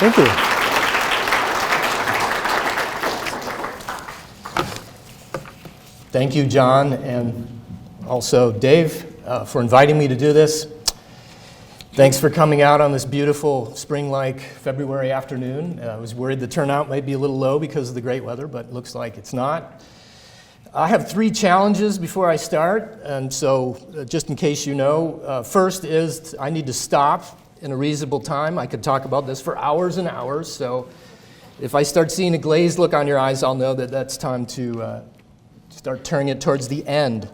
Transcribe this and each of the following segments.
Thank you. Thank you, John, and also Dave, for inviting me to do this. Thanks for coming out on this beautiful spring-like February afternoon. I was worried the turnout might be a little low because of the great weather, but it looks like it's not. I have 3 challenges before I start, and so just in case you know, first is I need to stop in a reasonable time. I could talk about this for hours and hours, so if I start seeing a glazed look on your eyes, I'll know that that's time to start turning it towards the end.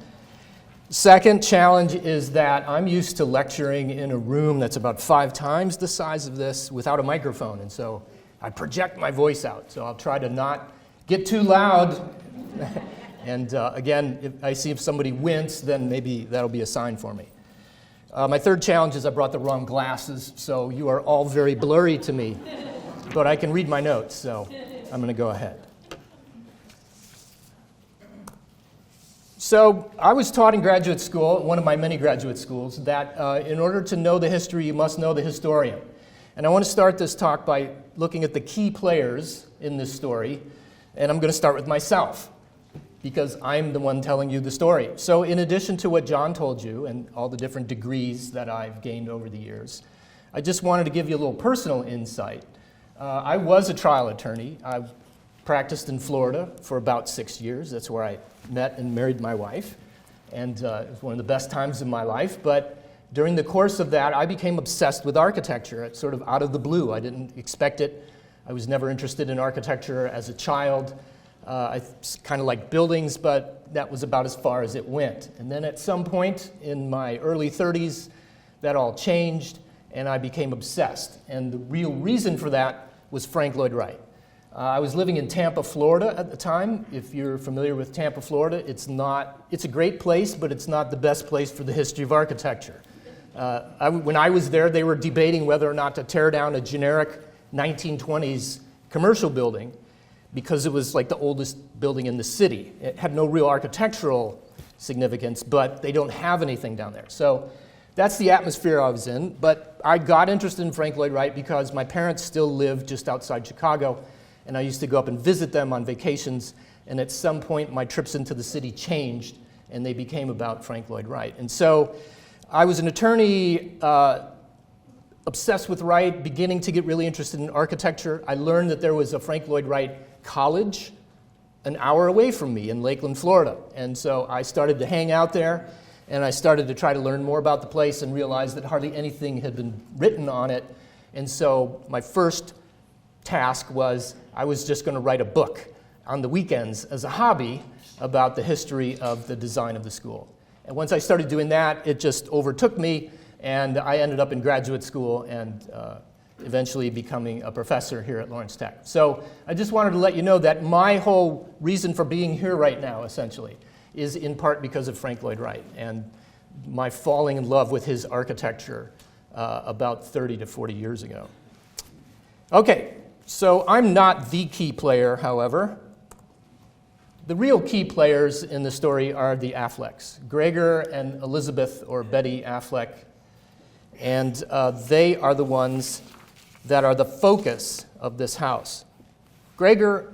Second challenge is that I'm used to lecturing in a room that's about 5 times the size of this without a microphone, and so I project my voice out, so I'll try to not get too loud. And again, if I see if somebody wince, then maybe that'll be a sign for me. My third challenge is I brought the wrong glasses, so you are all very blurry to me. But I can read my notes, so I'm going to go ahead. So I was taught in graduate school, one of my many graduate schools, that in order to know the history, you must know the historian. And I want to start this talk by looking at the key players in this story, and I'm going to start with myself, because I'm the one telling you the story. So in addition to what John told you and all the different degrees that I've gained over the years, I just wanted to give you a little personal insight. I was a trial attorney. I practiced in Florida for about 6 years. That's where I met and married my wife, and it was one of the best times of my life. But during the course of that, I became obsessed with architecture. It's sort of out of the blue. I didn't expect it. I was never interested in architecture as a child. I kind of liked buildings, but that was about as far as it went. And then at some point in my early 30s, that all changed, and I became obsessed. And the real reason for that was Frank Lloyd Wright. I was living in Tampa, Florida at the time. If you're familiar with Tampa, Florida, it's a great place, but it's not the best place for the history of architecture. When I was there, they were debating whether or not to tear down a generic 1920s commercial building, because it was like the oldest building in the city. It had no real architectural significance, but they don't have anything down there. So that's the atmosphere I was in. But I got interested in Frank Lloyd Wright because my parents still lived just outside Chicago, and I used to go up and visit them on vacations. And at some point, my trips into the city changed, and they became about Frank Lloyd Wright. And so I was an attorney, obsessed with Wright, beginning to get really interested in architecture. I learned that there was a Frank Lloyd Wright College an hour away from me in Lakeland, Florida. And so I started to hang out there, and I started to try to learn more about the place and realized that hardly anything had been written on it. And so my first task was I was just going to write a book on the weekends as a hobby about the history of the design of the school. And once I started doing that, it just overtook me, and I ended up in graduate school and eventually becoming a professor here at Lawrence Tech. So I just wanted to let you know that my whole reason for being here right now, essentially, is in part because of Frank Lloyd Wright and my falling in love with his architecture about 30 to 40 years ago. Okay, so I'm not the key player, however. The real key players in the story are the Afflecks, Gregor and Elizabeth, or Betty Affleck, and they are the ones that are the focus of this house. Gregor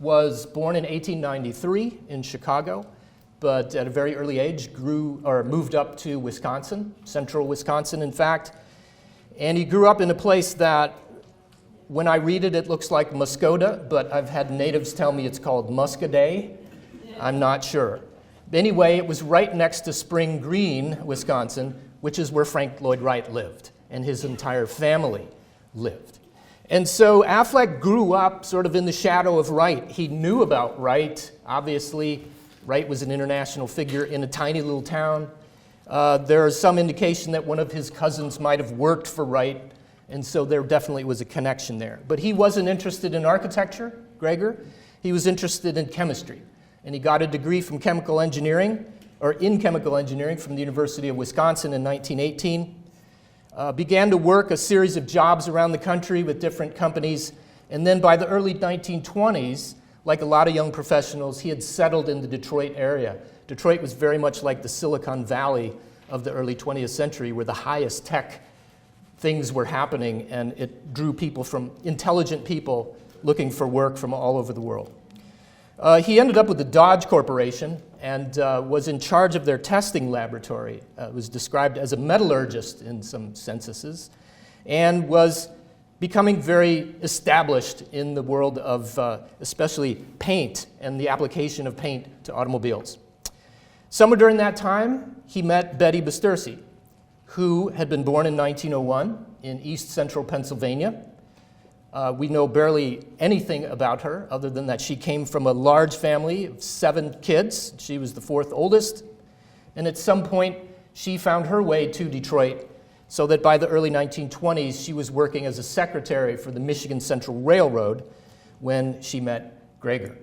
was born in 1893 in Chicago, but at a very early age moved up to Wisconsin, central Wisconsin, in fact. And he grew up in a place that, when I read it, it looks like Muscoda, but I've had natives tell me it's called Muscadet. I'm not sure. Anyway, it was right next to Spring Green, Wisconsin, which is where Frank Lloyd Wright lived, and his entire family lived. And so Affleck grew up sort of in the shadow of Wright. He knew about Wright. Obviously, Wright was an international figure in a tiny little town. There is some indication that one of his cousins might have worked for Wright, and so there definitely was a connection there. But he wasn't interested in architecture, Gregor. He was interested in chemistry, and he got a degree from chemical engineering, or in chemical engineering, from the University of Wisconsin in 1918. Began to work a series of jobs around the country with different companies, and then by the early 1920s, like a lot of young professionals, he had settled in the Detroit area. Detroit was very much like the Silicon Valley of the early 20th century, where the highest tech things were happening, and it drew people intelligent people looking for work from all over the world. He ended up with the Dodge Corporation and was in charge of their testing laboratory. Was described as a metallurgist in some censuses, and was becoming very established in the world of especially paint and the application of paint to automobiles. Somewhere during that time, he met Betty Bistursi, who had been born in 1901 in East Central Pennsylvania. We know barely anything about her other than that she came from a large family of 7 kids. She was the 4th oldest. And at some point, she found her way to Detroit, so that by the early 1920s, she was working as a secretary for the Michigan Central Railroad when she met Gregor.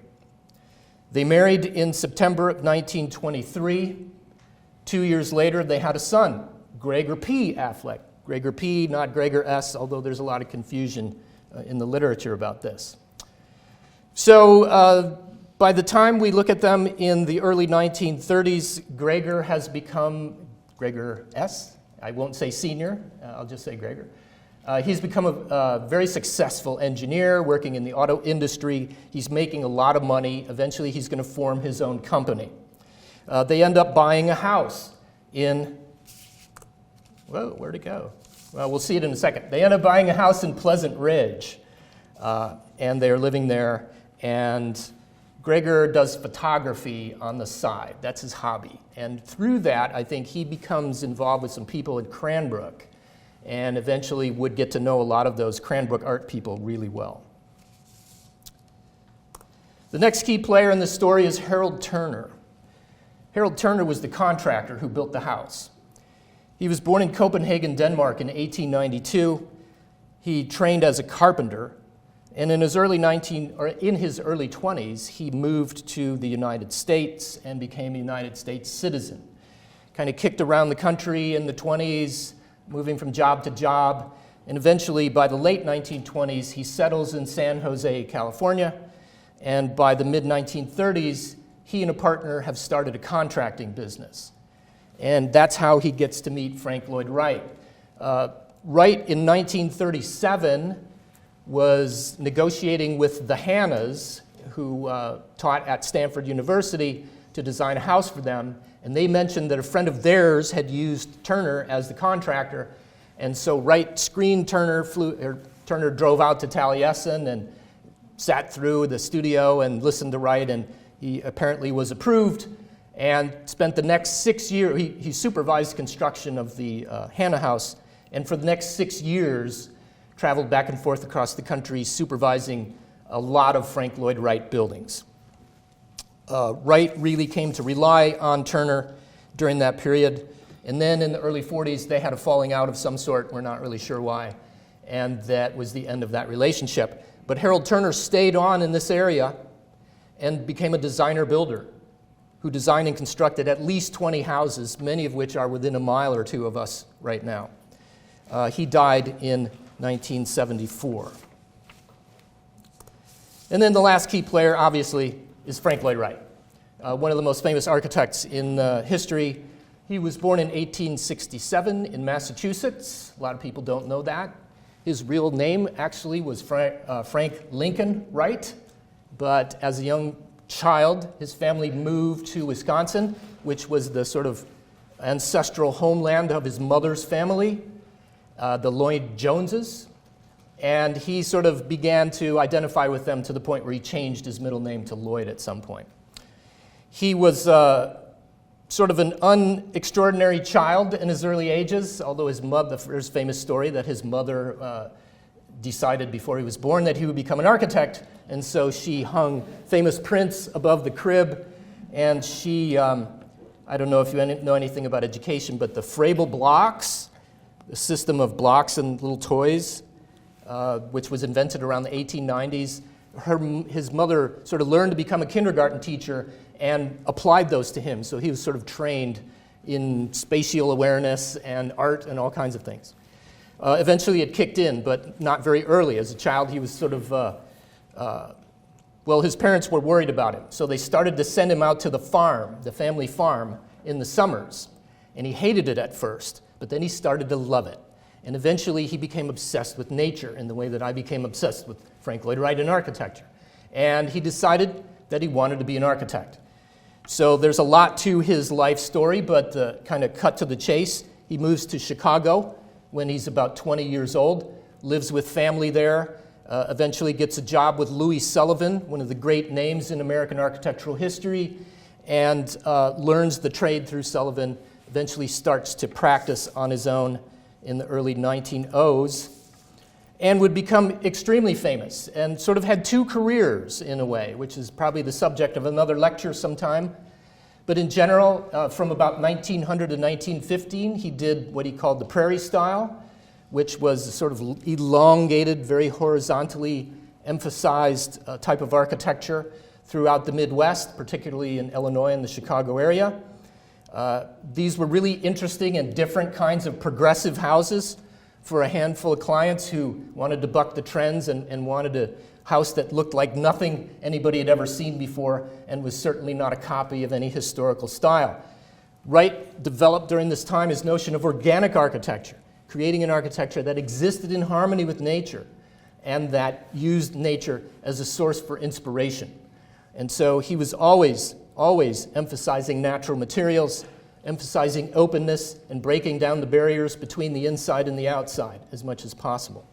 They married in September of 1923. 2 years later, they had a son, Gregor P. Affleck. Gregor P., not Gregor S., although there's a lot of confusion in the literature about this. So by the time we look at them in the early 1930s, Gregor has become Gregor S. I won't say senior, I'll just say Gregor. He's become a very successful engineer working in the auto industry. He's making a lot of money. Eventually, he's going to form his own company. They end up buying a house in, whoa, where'd it go? Well, we'll see it in a second. They end up buying a house in Pleasant Ridge, and they're living there. And Gregor does photography on the side. That's his hobby. And through that, I think he becomes involved with some people at Cranbrook, and eventually would get to know a lot of those Cranbrook art people really well. The next key player in the story is Harold Turner. Harold Turner was the contractor who built the house. He was born in Copenhagen, Denmark in 1892. He trained as a carpenter, and in his early 20s, he moved to the United States and became a United States citizen. Kind of kicked around the country in the 20s, moving from job to job, and eventually by the late 1920s, he settles in San Jose, California, and by the mid-1930s, he and a partner have started a contracting business. And that's how he gets to meet Frank Lloyd Wright. Wright, in 1937, was negotiating with the Hannas, who taught at Stanford University, to design a house for them. And they mentioned that a friend of theirs had used Turner as the contractor. And so Wright screened Turner, Turner drove out to Taliesin and sat through the studio and listened to Wright, and he apparently was approved. And spent the next 6 years, he supervised construction of the Hanna House, and for the next 6 years, traveled back and forth across the country, supervising a lot of Frank Lloyd Wright buildings. Wright really came to rely on Turner during that period, and then in the early 40s, they had a falling out of some sort, we're not really sure why, and that was the end of that relationship. But Harold Turner stayed on in this area and became a designer builder, who designed and constructed at least 20 houses, many of which are within a mile or two of us right now. He died in 1974. And then the last key player, obviously, is Frank Lloyd Wright, one of the most famous architects in history. He was born in 1867 in Massachusetts. A lot of people don't know that. His real name actually was Frank Lincoln Wright, but as a young child, his family moved to Wisconsin, which was the sort of ancestral homeland of his mother's family, the Lloyd Joneses, and he sort of began to identify with them to the point where he changed his middle name to Lloyd at some point. He was sort of an unextraordinary child in his early ages, although his mother, there's a famous story that his mother decided before he was born that he would become an architect, and so she hung famous prints above the crib, and she, I don't know if you know anything about education, but the Frable blocks, the system of blocks and little toys, which was invented around the 1890s, his mother sort of learned to become a kindergarten teacher and applied those to him, so he was sort of trained in spatial awareness and art and all kinds of things. Eventually it kicked in, but not very early. As a child, he was sort of, well, his parents were worried about him, so they started to send him out to the farm, the family farm, in the summers. And he hated it at first, but then he started to love it. And eventually he became obsessed with nature in the way that I became obsessed with Frank Lloyd Wright and architecture. And he decided that he wanted to be an architect. So there's a lot to his life story, but kind of cut to the chase. He moves to Chicago when he's about 20 years old, lives with family there, eventually gets a job with Louis Sullivan, one of the great names in American architectural history, and learns the trade through Sullivan, eventually starts to practice on his own in the early 1900s, and would become extremely famous, and sort of had two careers in a way, which is probably the subject of another lecture sometime. But in general, from about 1900 to 1915, he did what he called the prairie style, which was a sort of elongated, very horizontally emphasized type of architecture throughout the Midwest, particularly in Illinois and the Chicago area. These were really interesting and different kinds of progressive houses for a handful of clients who wanted to buck the trends and wanted a house that looked like nothing anybody had ever seen before and was certainly not a copy of any historical style. Wright developed during this time his notion of organic architecture, creating an architecture that existed in harmony with nature and that used nature as a source for inspiration. And so he was always emphasizing natural materials, emphasizing openness, and breaking down the barriers between the inside and the outside as much as possible.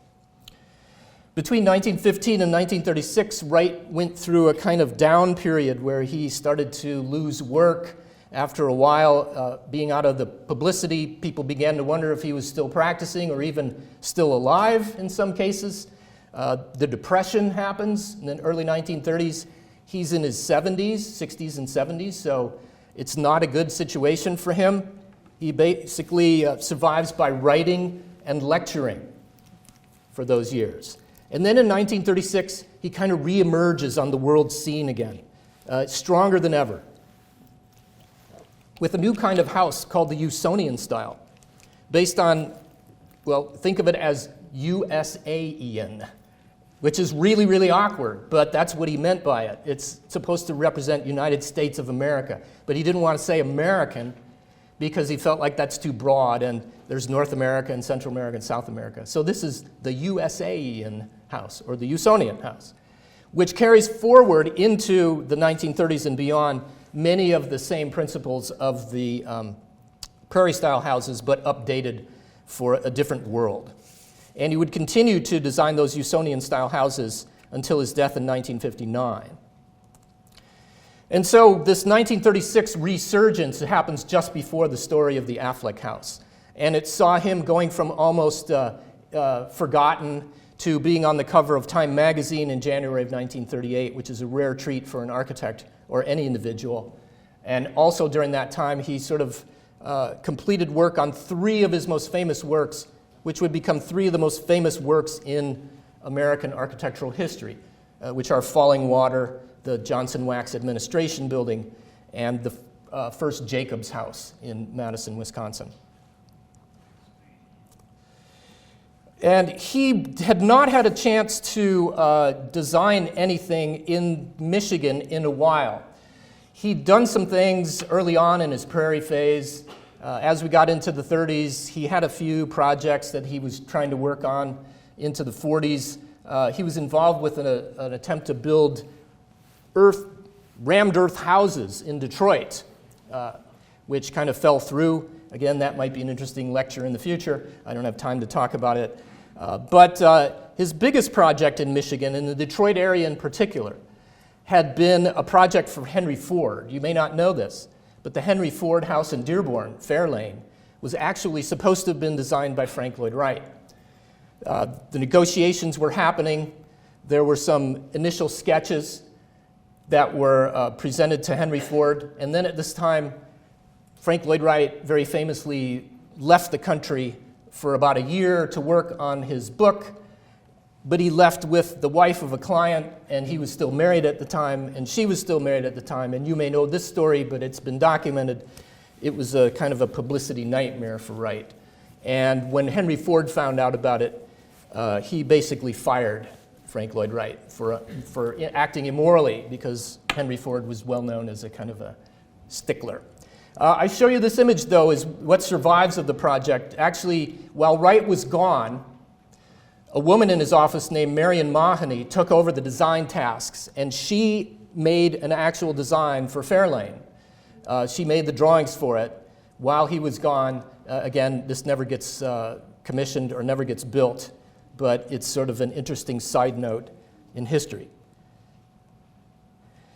Between 1915 and 1936, Wright went through a kind of down period where he started to lose work. After a while, being out of the publicity, people began to wonder if he was still practicing or even still alive in some cases. The Depression happens in the early 1930s. He's in his 70s, 60s and 70s, so it's not a good situation for him. He basically survives by writing and lecturing for those years. And then in 1936, he kind of reemerges on the world scene again, stronger than ever, with a new kind of house called the Usonian style, based on, well, think of it as USAian, which is really, really awkward, but that's what he meant by it. It's supposed to represent United States of America, but he didn't want to say American because he felt like that's too broad, and there's North America and Central America and South America. So this is the USAian house, or the Usonian house, which carries forward into the 1930s and beyond many of the same principles of the prairie-style houses, but updated for a different world. And he would continue to design those Usonian-style houses until his death in 1959. And so this 1936 resurgence happens just before the story of the Affleck house. And it saw him going from almost forgotten to being on the cover of Time magazine in January of 1938, which is a rare treat for an architect or any individual. And also during that time, he sort of completed work on three of his most famous works, which would become three of the most famous works in American architectural history, which are Falling Water, the Johnson Wax Administration Building, and the first Jacobs House in Madison, Wisconsin. And he had not had a chance to design anything in Michigan in a while. He'd done some things early on in his prairie phase. As we got into the 30s, he had a few projects that he was trying to work on into the 40s. He was involved with an attempt to build rammed earth houses in Detroit, which kind of fell through. Again, that might be an interesting lecture in the future. I don't have time to talk about it. But his biggest project in Michigan, in the Detroit area in particular, had been a project for Henry Ford. You may not know this, but the Henry Ford house in Dearborn, Fairlane, was actually supposed to have been designed by Frank Lloyd Wright. The negotiations were happening. There were some initial sketches that were presented to Henry Ford, and then at this time, Frank Lloyd Wright very famously left the country for about a year to work on his book, but he left with the wife of a client, and he was still married at the time, and she was still married at the time, and you may know this story, but it's been documented. It was a kind of a publicity nightmare for Wright. And when Henry Ford found out about it, he basically fired Frank Lloyd Wright for acting immorally, because Henry Ford was well known as a kind of a stickler. I show you this image, though, is what survives of the project. Actually, while Wright was gone, a woman in his office named Marion Mahoney took over the design tasks, and she made an actual design for Fairlane. She made the drawings for it. While he was gone, again, this never gets commissioned or never gets built, but it's sort of an interesting side note in history.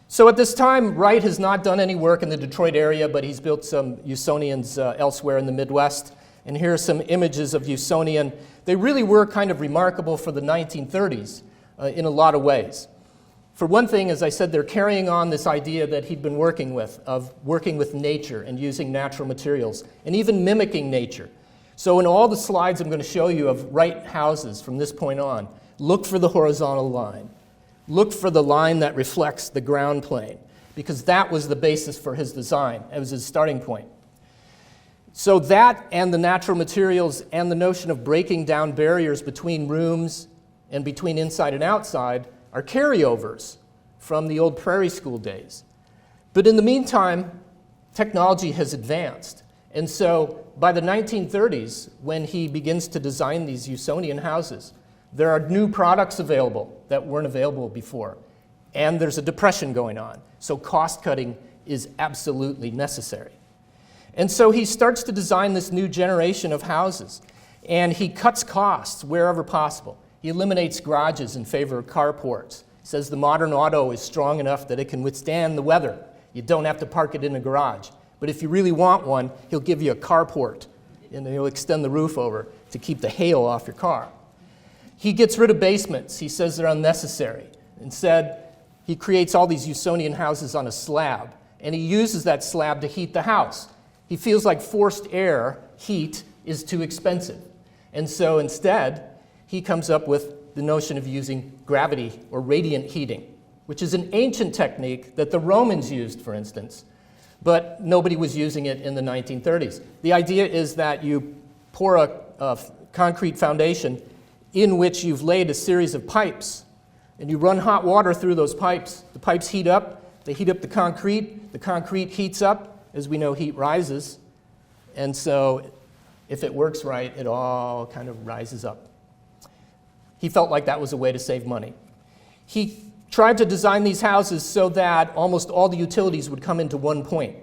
So at this time, Wright has not done any work in the Detroit area, but he's built some Usonians elsewhere in the Midwest. And here are some images of Usonian. They really were kind of remarkable for the 1930s in a lot of ways. For one thing, as I said, they're carrying on this idea that he'd been working with, of working with nature and using natural materials, and even mimicking nature. So in all the slides I'm going to show you of Wright houses from this point on, look for the horizontal line. Look for the line that reflects the ground plane, because that was the basis for his design. It was his starting point. So that and the natural materials and the notion of breaking down barriers between rooms and between inside and outside are carryovers from the old prairie school days. But in the meantime, technology has advanced. And so by the 1930s, when he begins to design these Usonian houses, there are new products available that weren't available before. And there's a depression going on. So cost cutting is absolutely necessary. And so he starts to design this new generation of houses. And he cuts costs wherever possible. He eliminates garages in favor of carports. He says the modern auto is strong enough that it can withstand the weather. You don't have to park it in a garage. But if you really want one, he'll give you a carport. And he'll extend the roof over to keep the hail off your car. He gets rid of basements. He says they're unnecessary. Instead, he creates all these Usonian houses on a slab, and he uses that slab to heat the house. He feels like forced air, heat, is too expensive. And so instead, he comes up with the notion of using gravity or radiant heating, which is an ancient technique that the Romans used, for instance, but nobody was using it in the 1930s. The idea is that you pour a concrete foundation in which you've laid a series of pipes, and you run hot water through those pipes. The pipes heat up, they heat up the concrete heats up. As we know, heat rises, and so if it works right, it all kind of rises up. He felt like that was a way to save money. He tried to design these houses so that almost all the utilities would come into one point.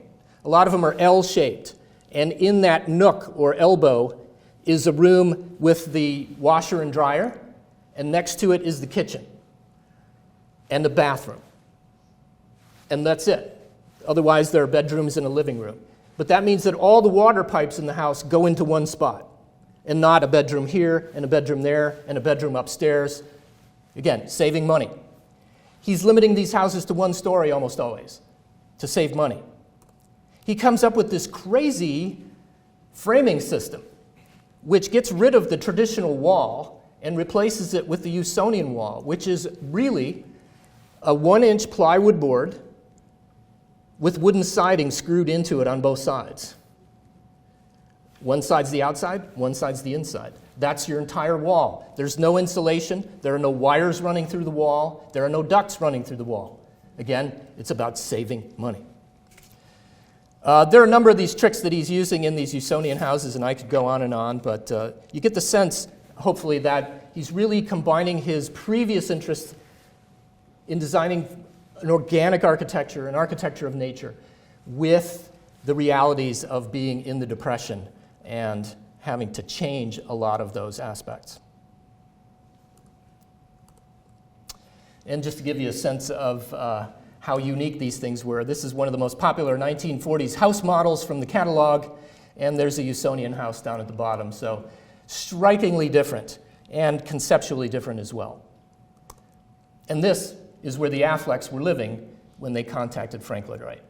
A lot of them are L-shaped, and in that nook or elbow is a room with the washer and dryer, and next to it is the kitchen and the bathroom. And that's it. Otherwise, there are bedrooms and a living room. But that means that all the water pipes in the house go into one spot, and not a bedroom here, and a bedroom there, and a bedroom upstairs. Again, saving money. He's limiting these houses to one story almost always to save money. He comes up with this crazy framing system, which gets rid of the traditional wall and replaces it with the Usonian wall, which is really a 1-inch plywood board with wooden siding screwed into it on both sides. One side's the outside, one side's the inside. That's your entire wall. There's no insulation, there are no wires running through the wall, there are no ducts running through the wall. Again, it's about saving money. There are a number of these tricks that he's using in these Usonian houses, and I could go on, but you get the sense, hopefully, that he's really combining his previous interest in designing an organic architecture, an architecture of nature, with the realities of being in the Depression and having to change a lot of those aspects. And just to give you a sense of how unique these things were, this is one of the most popular 1940s house models from the catalog, and there's a Usonian house down at the bottom, so strikingly different and conceptually different as well. And this is where the Afflecks were living when they contacted Frank Lloyd Wright.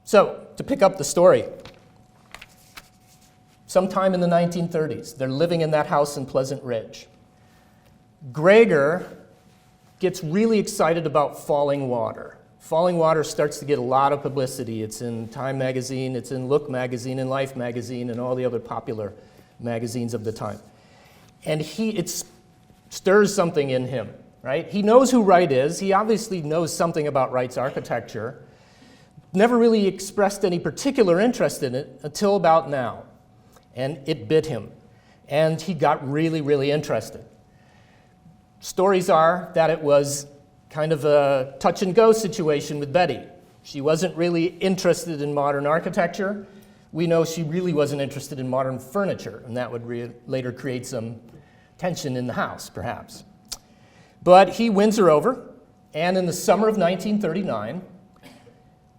So, to pick up the story, sometime in the 1930s, they're living in that house in Pleasant Ridge. Gregor gets really excited about Falling Water. Falling Water starts to get a lot of publicity. It's in Time magazine, it's in Look magazine, and Life magazine, and all the other popular magazines of the time. And it stirs something in him, right? He knows who Wright is. He obviously knows something about Wright's architecture. never really expressed any particular interest in it until about now. And it bit him. And he got really, really interested. Stories are that it was kind of a touch-and-go situation with Betty. She wasn't really interested in modern architecture. We know she really wasn't interested in modern furniture, and that would later create some tension in the house, perhaps. But he wins her over, and in the summer of 1939,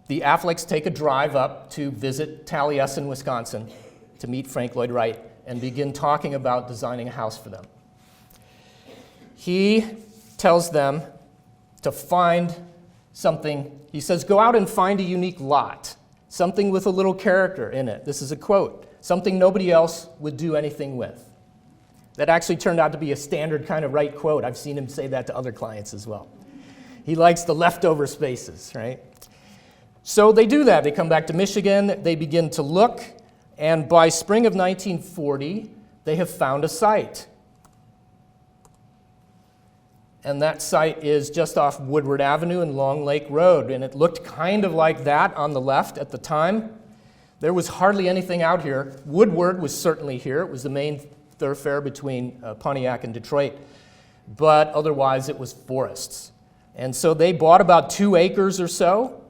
the Afflecks take a drive up to visit Taliesin, Wisconsin, to meet Frank Lloyd Wright and begin talking about designing a house for them. He tells them to find something. He says, go out and find a unique lot, something with a little character in it. This is a quote, something nobody else would do anything with. That actually turned out to be a standard kind of Wright quote. I've seen him say that to other clients as well. He likes the leftover spaces, right? So they do that. They come back to Michigan. They begin to look. And by spring of 1940, they have found a site. And that site is just off Woodward Avenue and Long Lake Road. And it looked kind of like that on the left at the time. There was hardly anything out here. Woodward was certainly here. It was the main thoroughfare between Pontiac and Detroit. But otherwise, it was forests. And so they bought about 2 acres or so.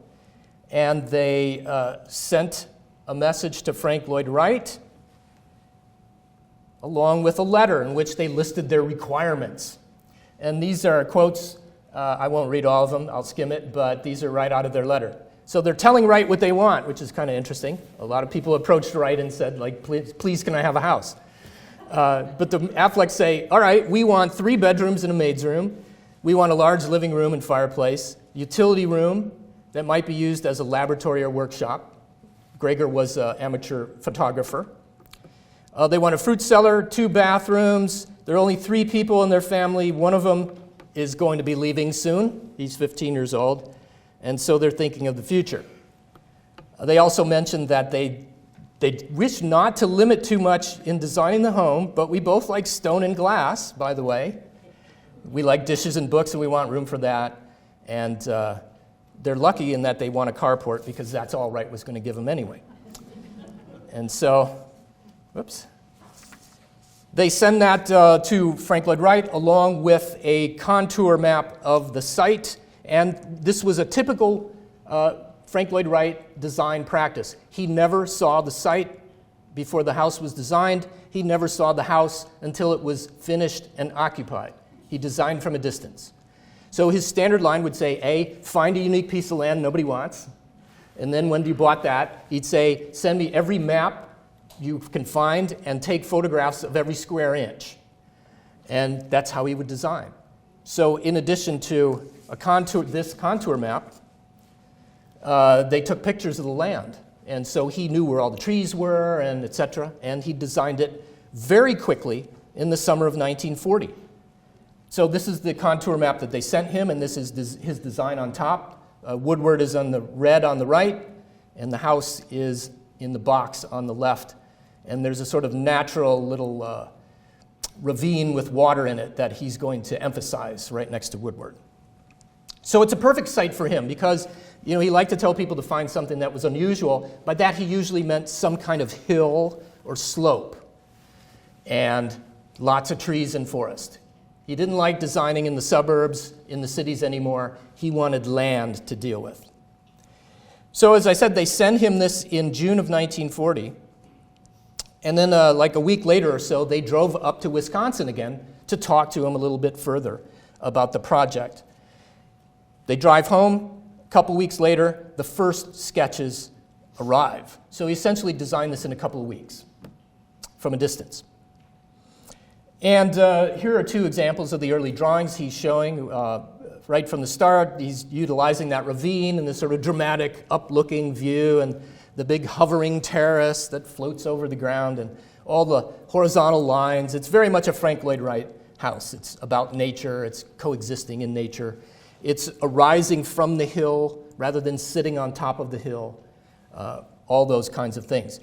And they sent a message to Frank Lloyd Wright, along with a letter in which they listed their requirements. And these are quotes. I won't read all of them. I'll skim it, but these are right out of their letter. So they're telling Wright what they want, which is kind of interesting. A lot of people approached Wright and said, like, please can I have a house? But the Afflecks say, all right, we want 3 bedrooms and a maid's room. We want a large living room and fireplace, utility room that might be used as a laboratory or workshop. Gregor was an amateur photographer. They want a fruit cellar, 2 bathrooms. There are only 3 people in their family. One of them is going to be leaving soon. He's 15 years old. And so they're thinking of the future. They also mentioned that they wish not to limit too much in designing the home, but we both like stone and glass, by the way. We like dishes and books, and we want room for that. And they're lucky in that they want a carport because that's all Wright was going to give them anyway. And so, whoops. They send that to Frank Lloyd Wright along with a contour map of the site. And this was a typical Frank Lloyd Wright design practice. He never saw the site before the house was designed. He never saw the house until it was finished and occupied. He designed from a distance. So his standard line would say, A, find a unique piece of land nobody wants. And then when you bought that, he'd say, send me every map you can find and take photographs of every square inch. And that's how he would design. So in addition to this contour map, they took pictures of the land. And so he knew where all the trees were and et cetera. And he designed it very quickly in the summer of 1940. So this is the contour map that they sent him, and this is his design on top. Woodward is on the red on the right, and the house is in the box on the left. And there's a sort of natural little ravine with water in it that he's going to emphasize right next to Woodward. So it's a perfect site for him because he liked to tell people to find something that was unusual. By that, he usually meant some kind of hill or slope and lots of trees and forest. He didn't like designing in the suburbs, in the cities anymore. He wanted land to deal with. So as I said, they send him this in June of 1940. And then like a week later or so, they drove up to Wisconsin again to talk to him a little bit further about the project. They drive home. A couple weeks later, the first sketches arrive. So he essentially designed this in a couple of weeks from a distance. And here are 2 examples of the early drawings he's showing. Right from the start, he's utilizing that ravine and this sort of dramatic up-looking view and the big hovering terrace that floats over the ground and all the horizontal lines. It's very much a Frank Lloyd Wright house. It's about nature. It's coexisting in nature. It's arising from the hill rather than sitting on top of the hill. All those kinds of things.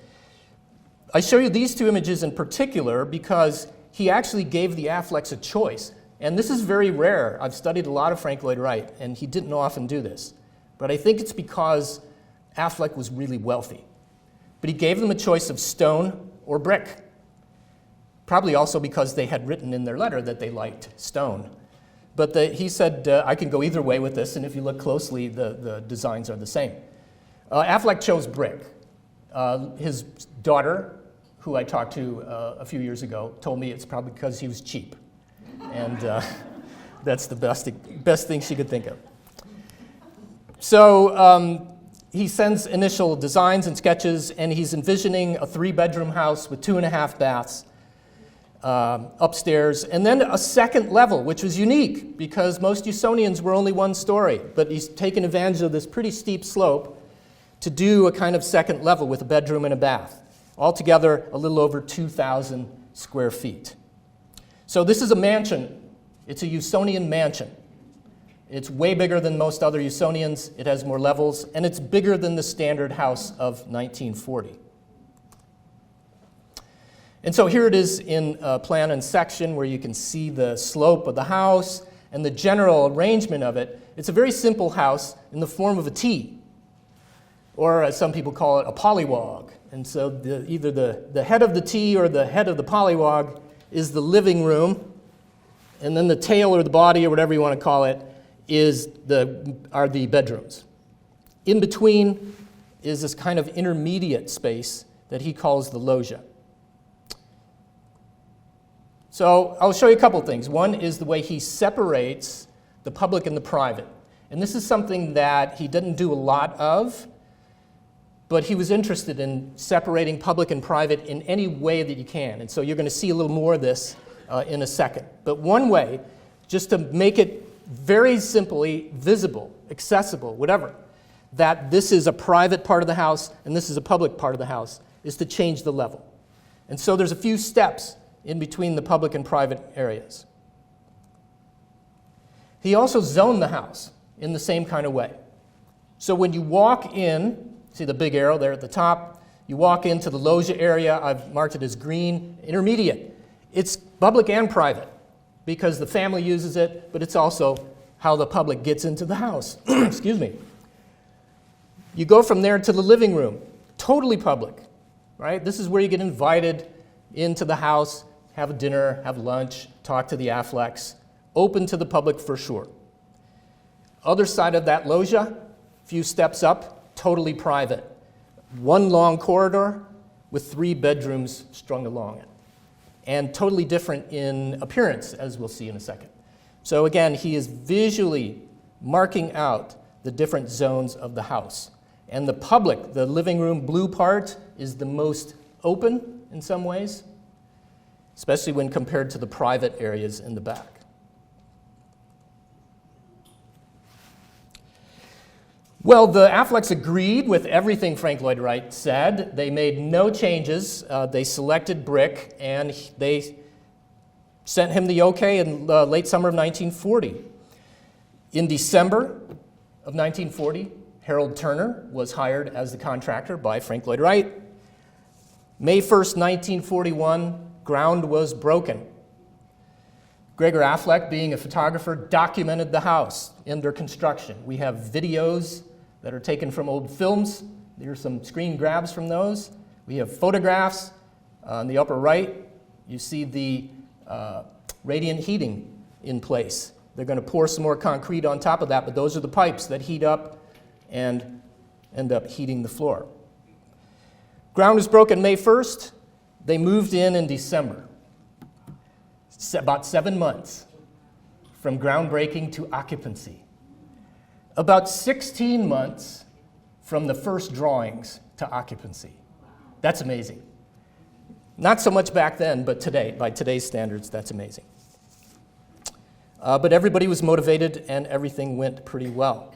I show you these 2 images in particular because he actually gave the Afflecks a choice. And this is very rare. I've studied a lot of Frank Lloyd Wright, and he didn't often do this. But I think it's because Affleck was really wealthy. But he gave them a choice of stone or brick, probably also because they had written in their letter that they liked stone. But he said, I can go either way with this, and if you look closely, the designs are the same. Affleck chose brick. His daughter, who I talked to a few years ago, told me it's probably because he was cheap. And that's the best thing she could think of. So he sends initial designs and sketches, and he's envisioning a 3-bedroom house with 2.5 baths upstairs, and then a second level, which was unique because most Usonians were only 1 story, but he's taken advantage of this pretty steep slope to do a kind of second level with a bedroom and a bath. Altogether, a little over 2,000 square feet. So this is a mansion. It's a Usonian mansion. It's way bigger than most other Usonians. It has more levels, and it's bigger than the standard house of 1940. And so here it is in plan and section where you can see the slope of the house and the general arrangement of it. It's a very simple house in the form of a T, or as some people call it, a pollywog. And so either the head of the T or the head of the pollywog is the living room, and then the tail or the body or whatever you want to call it are the bedrooms. In between is this kind of intermediate space that he calls the loggia. So I'll show you a couple things. One is the way he separates the public and the private. And this is something that he didn't do a lot of, but he was interested in separating public and private in any way that you can. And so you're going to see a little more of this in a second. But one way, just to make it very simply visible, accessible, whatever, that this is a private part of the house and this is a public part of the house, is to change the level. And so there's a few steps in between the public and private areas. He also zoned the house in the same kind of way. So when you walk in, see the big arrow there at the top, you walk into the loggia area, I've marked it as green, intermediate. It's public and private because the family uses it, but it's also how the public gets into the house. Excuse me. You go from there to the living room, totally public, right? This is where you get invited into the house, have a dinner, have lunch, talk to the Afflecks, open to the public for sure. Other side of that loggia, few steps up, totally private. 1 long corridor with 3 bedrooms strung along it. And totally different in appearance, as we'll see in a second. So again, he is visually marking out the different zones of the house. And the public, the living room blue part, is the most open in some ways, especially when compared to the private areas in the back. Well, the Afflecks agreed with everything Frank Lloyd Wright said. They made no changes. They selected brick, and they sent him the okay in late summer of 1940. In December of 1940, Harold Turner was hired as the contractor by Frank Lloyd Wright. May 1st, 1941, ground was broken. Gregor Affleck, being a photographer, documented the house under construction. We have videos that are taken from old films. There are some screen grabs from those. We have photographs. On the upper right, you see the radiant heating in place. They're going to pour some more concrete on top of that, but those are the pipes that heat up and end up heating the floor. Ground was broken May 1st. They moved in December. About 7 months from groundbreaking to occupancy. About 16 months from the first drawings to occupancy. That's amazing. Not so much back then, but today, by today's standards, that's amazing. But everybody was motivated and everything went pretty well.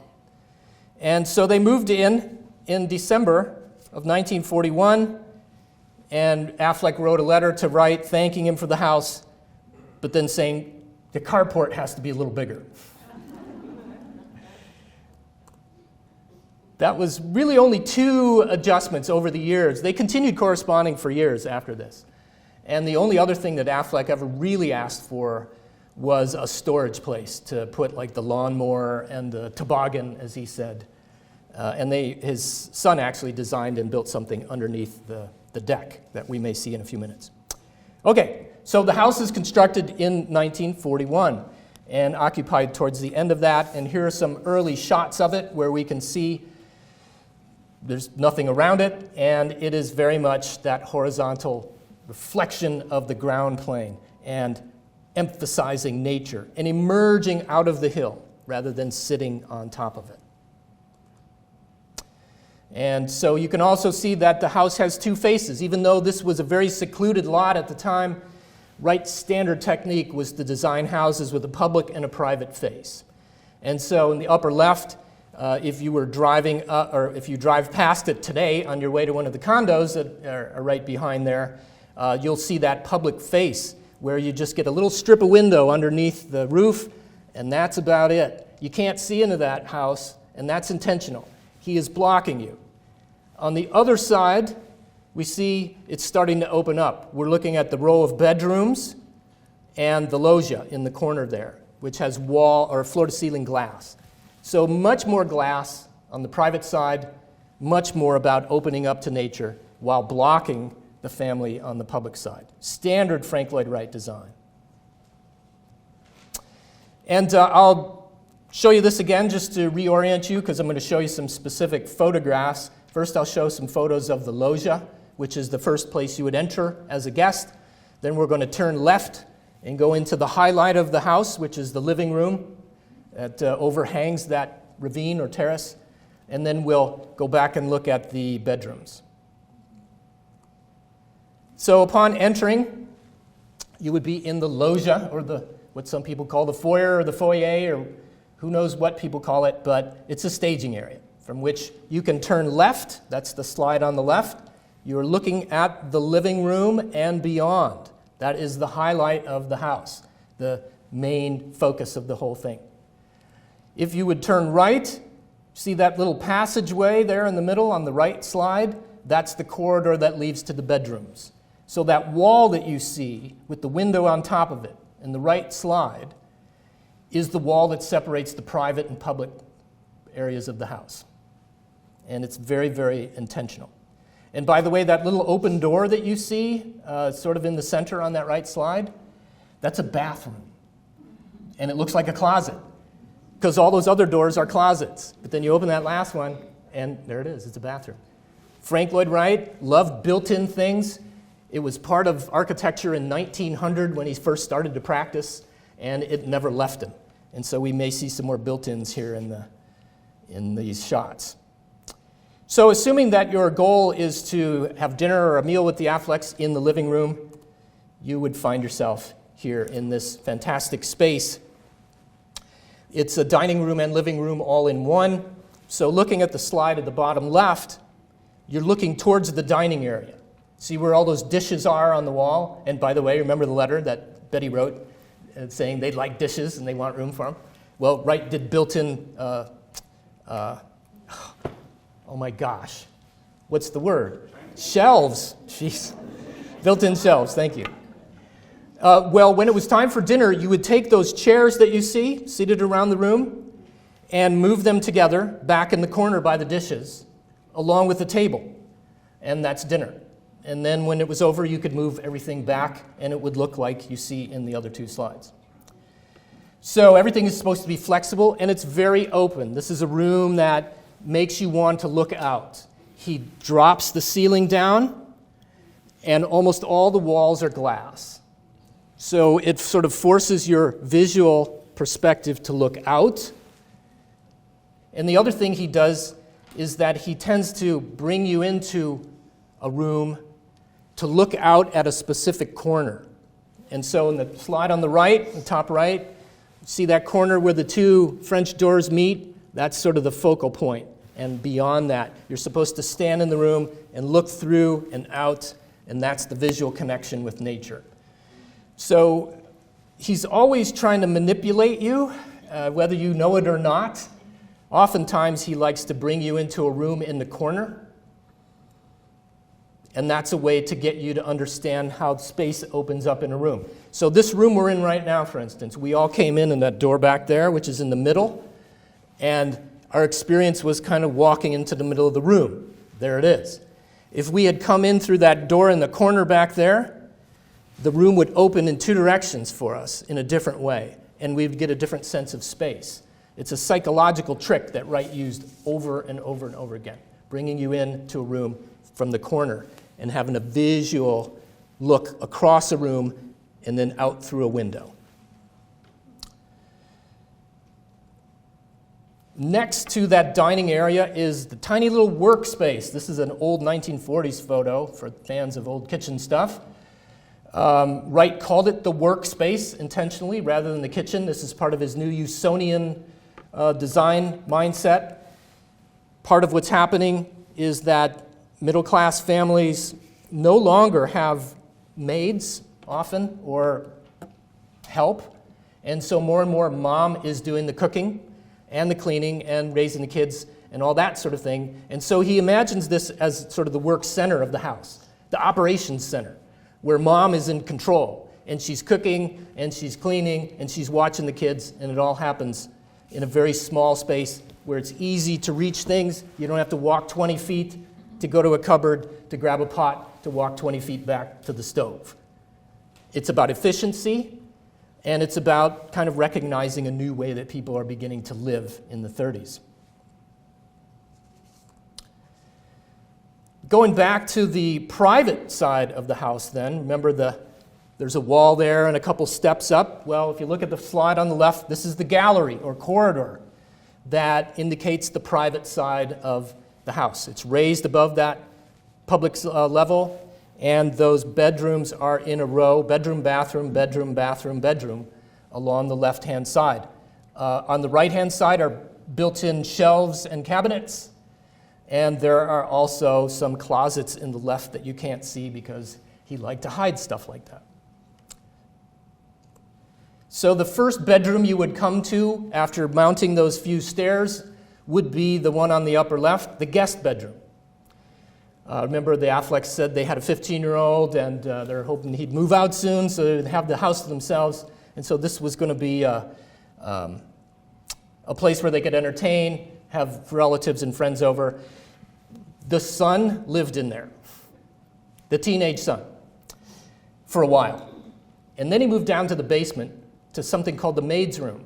And so they moved in December of 1941, and Affleck wrote a letter to Wright thanking him for the house, but then saying the carport has to be a little bigger. That was really only 2 adjustments over the years. They continued corresponding for years after this. And the only other thing that Affleck ever really asked for was a storage place to put like the lawnmower and the toboggan, as he said. And his son actually designed and built something underneath the deck that we may see in a few minutes. Okay, so the house is constructed in 1941 and occupied towards the end of that. And here are some early shots of it where we can see there's nothing around it, and it is very much that horizontal reflection of the ground plane and emphasizing nature and emerging out of the hill rather than sitting on top of it. And so you can also see that the house has two faces. Even though this was a very secluded lot at the time, Wright's standard technique was to design houses with a public and a private face. And so in the upper left, if you were driving, or if you drive past it today on your way to one of the condos that are right behind there, you'll see that public face where you just get a little strip of window underneath the roof, and that's about it. You can't see into that house, and that's intentional. He is blocking you. On the other side, we see it's starting to open up. We're looking at the row of bedrooms and the loggia in the corner there, which has wall or floor-to-ceiling glass. So much more glass on the private side, much more about opening up to nature while blocking the family on the public side. Standard Frank Lloyd Wright design. And I'll show you this again just to reorient you, because I'm going to show you some specific photographs. First, I'll show some photos of the loggia, which is the first place you would enter as a guest. Then we're going to turn left and go into the highlight of the house, which is the living room that overhangs that ravine or terrace. And then we'll go back and look at the bedrooms. So upon entering, you would be in the loggia, or what some people call the foyer or the foyer, or who knows what people call it, but it's a staging area from which you can turn left. That's the slide on the left. You're looking at the living room and beyond. That is the highlight of the house, the main focus of the whole thing. If you would turn right, see that little passageway there in the middle on the right slide? That's the corridor that leads to the bedrooms. So that wall that you see with the window on top of it in the right slide is the wall that separates the private and public areas of the house. And it's very, very intentional. And by the way, that little open door that you see sort of in the center on that right slide, that's a bathroom. And it looks like a closet, because all those other doors are closets. But then you open that last one, and there it is. It's a bathroom. Frank Lloyd Wright loved built-in things. It was part of architecture in 1900 when he first started to practice, and it never left him. And so we may see some more built-ins here in these shots. So assuming that your goal is to have dinner or a meal with the Afflecks in the living room, you would find yourself here in this fantastic space. It's a dining room and living room all in one. So looking at the slide at the bottom left, you're looking towards the dining area. See where all those dishes are on the wall? And by the way, remember the letter that Betty wrote saying they like dishes and they want room for them? Well, Wright did built-in, oh my gosh, what's the word? Shelves. Jeez. Built-in shelves, thank you. Well, when it was time for dinner, you would take those chairs that you see seated around the room and move them together back in the corner by the dishes, along with the table. And that's dinner. And then when it was over, you could move everything back, and it would look like you see in the other two slides. So everything is supposed to be flexible, and it's very open. This is a room that makes you want to look out. He drops the ceiling down, and almost all the walls are glass. So it sort of forces your visual perspective to look out. And the other thing he does is that he tends to bring you into a room to look out at a specific corner. And so in the slide on the right, the top right, see that corner where the two French doors meet? That's sort of the focal point. And beyond that, you're supposed to stand in the room and look through and out, and that's the visual connection with nature. So he's always trying to manipulate you, whether you know it or not. Oftentimes he likes to bring you into a room in the corner, and that's a way to get you to understand how space opens up in a room. So this room we're in right now, for instance, we all came in that door back there, which is in the middle, and our experience was kind of walking into the middle of the room. There it is. If we had come in through that door in the corner back there, the room would open in two directions for us in a different way, and we'd get a different sense of space. It's a psychological trick that Wright used over and over and over again, bringing you into a room from the corner and having a visual look across a room and then out through a window. Next to that dining area is the tiny little workspace. This is an old 1940s photo for fans of old kitchen stuff. Wright called it the workspace intentionally rather than the kitchen. This is part of his new Usonian design mindset. Part of what's happening is that middle-class families no longer have maids often or help, and so more and more mom is doing the cooking and the cleaning and raising the kids and all that sort of thing. And so he imagines this as sort of the work center of the house, the operations center, where mom is in control, and she's cooking, and she's cleaning, and she's watching the kids, and it all happens in a very small space where it's easy to reach things. You don't have to walk 20 feet to go to a cupboard, to grab a pot, to walk 20 feet back to the stove. It's about efficiency, and it's about kind of recognizing a new way that people are beginning to live in the 30s. Going back to the private side of the house then, remember there's a wall there and a couple steps up. Well, if you look at the slide on the left, this is the gallery or corridor that indicates the private side of the house. It's raised above that public level, and those bedrooms are in a row, bedroom, bathroom, bedroom, bathroom, bedroom, along the left-hand side. On the right-hand side are built-in shelves and cabinets, and there are also some closets in the left that you can't see because he liked to hide stuff like that. So the first bedroom you would come to after mounting those few stairs would be the one on the upper left, the guest bedroom. Remember, the Afflecks said they had a 15-year-old, and they're hoping he'd move out soon so they'd have the house to themselves. And so this was going to be a place where they could entertain, have relatives and friends over. The son lived in there, the teenage son, for a while. And then he moved down to the basement to something called the maid's room,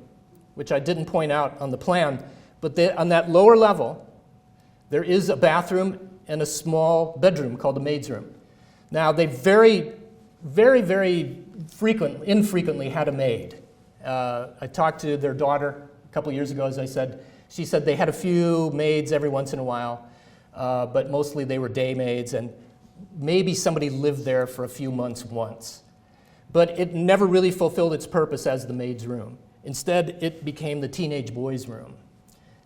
which I didn't point out on the plan. But on that lower level, there is a bathroom and a small bedroom called the maid's room. Now, they very, very, very infrequently had a maid. I talked to their daughter a couple years ago, as I said. She said they had a few maids every once in a while, but mostly they were day maids, and maybe somebody lived there for a few months once. But it never really fulfilled its purpose as the maid's room. Instead, it became the teenage boy's room,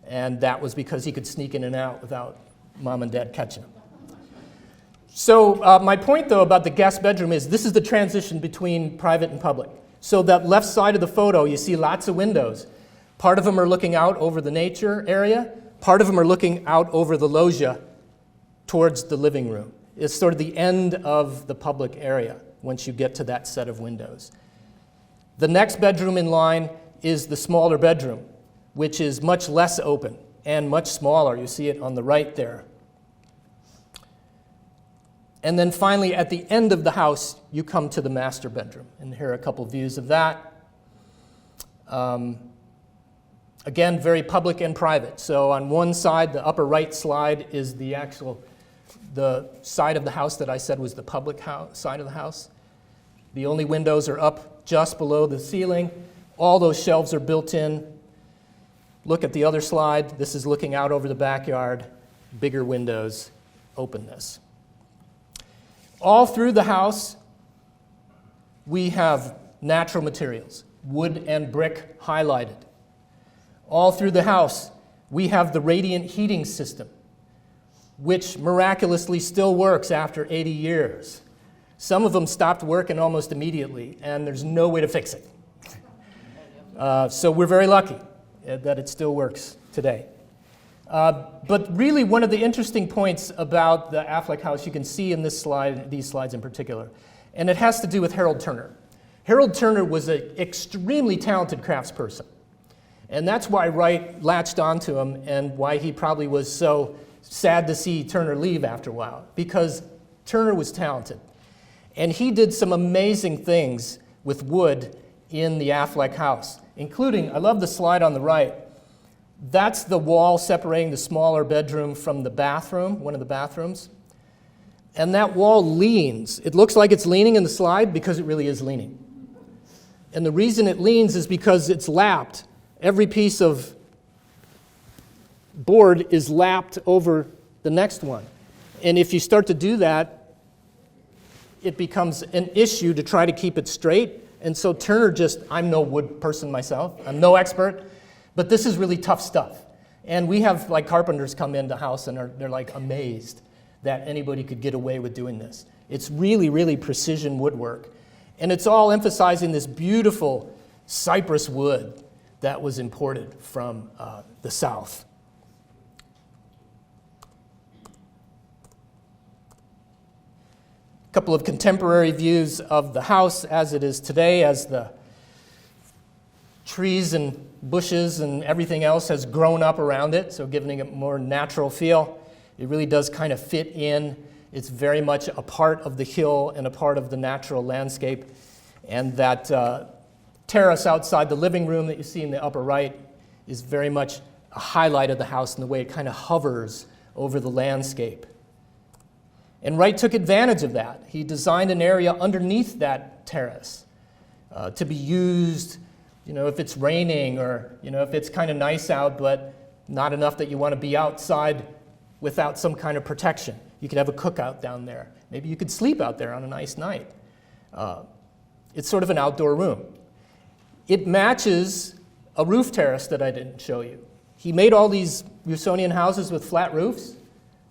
and that was because he could sneak in and out without mom and dad catching him. So my point, though, about the guest bedroom is this is the transition between private and public. So that left side of the photo, you see lots of windows. Part of them are looking out over the nature area. Part of them are looking out over the loggia towards the living room. It's sort of the end of the public area once you get to that set of windows. The next bedroom in line is the smaller bedroom, which is much less open and much smaller. You see it on the right there. And then finally, at the end of the house, you come to the master bedroom. And here are a couple views of that. Again, very public and private. So on one side, the upper right slide is the side of the house that I said was the public side of the house. The only windows are up just below the ceiling. All those shelves are built in. Look at the other slide. This is looking out over the backyard. Bigger windows, openness. All through the house, we have natural materials, wood and brick highlighted. All through the house, we have the radiant heating system, which miraculously still works after 80 years. Some of them stopped working almost immediately, and there's no way to fix it. So we're very lucky that it still works today. But really, one of the interesting points about the Affleck house you can see in this slide, these slides in particular, and it has to do with Harold Turner. Harold Turner was an extremely talented craftsperson. And that's why Wright latched onto him and why he probably was so sad to see Turner leave after a while, because Turner was talented. And he did some amazing things with wood in the Affleck house, including, I love the slide on the right. That's the wall separating the smaller bedroom from the bathroom, one of the bathrooms. And that wall leans. It looks like it's leaning in the slide because it really is leaning. And the reason it leans is because it's lapped. Every piece of board is lapped over the next one. And if you start to do that, it becomes an issue to try to keep it straight. And so Turner I'm no wood person myself, I'm no expert, but this is really tough stuff. And we have like carpenters come into the house and they're like amazed that anybody could get away with doing this. It's really, really precision woodwork. And it's all emphasizing this beautiful cypress wood that was imported from the South. A couple of contemporary views of the house as it is today, as the trees and bushes and everything else has grown up around it, so giving it a more natural feel. It really does kind of fit in. It's very much a part of the hill and a part of the natural landscape. And that terrace outside the living room that you see in the upper right is very much a highlight of the house in the way it kind of hovers over the landscape. And Wright took advantage of that. He designed an area underneath that terrace to be used, if it's raining or, if it's kind of nice out, but not enough that you want to be outside without some kind of protection. You could have a cookout down there. Maybe you could sleep out there on a nice night. It's sort of an outdoor room. It matches a roof terrace that I didn't show you. He made all these Usonian houses with flat roofs,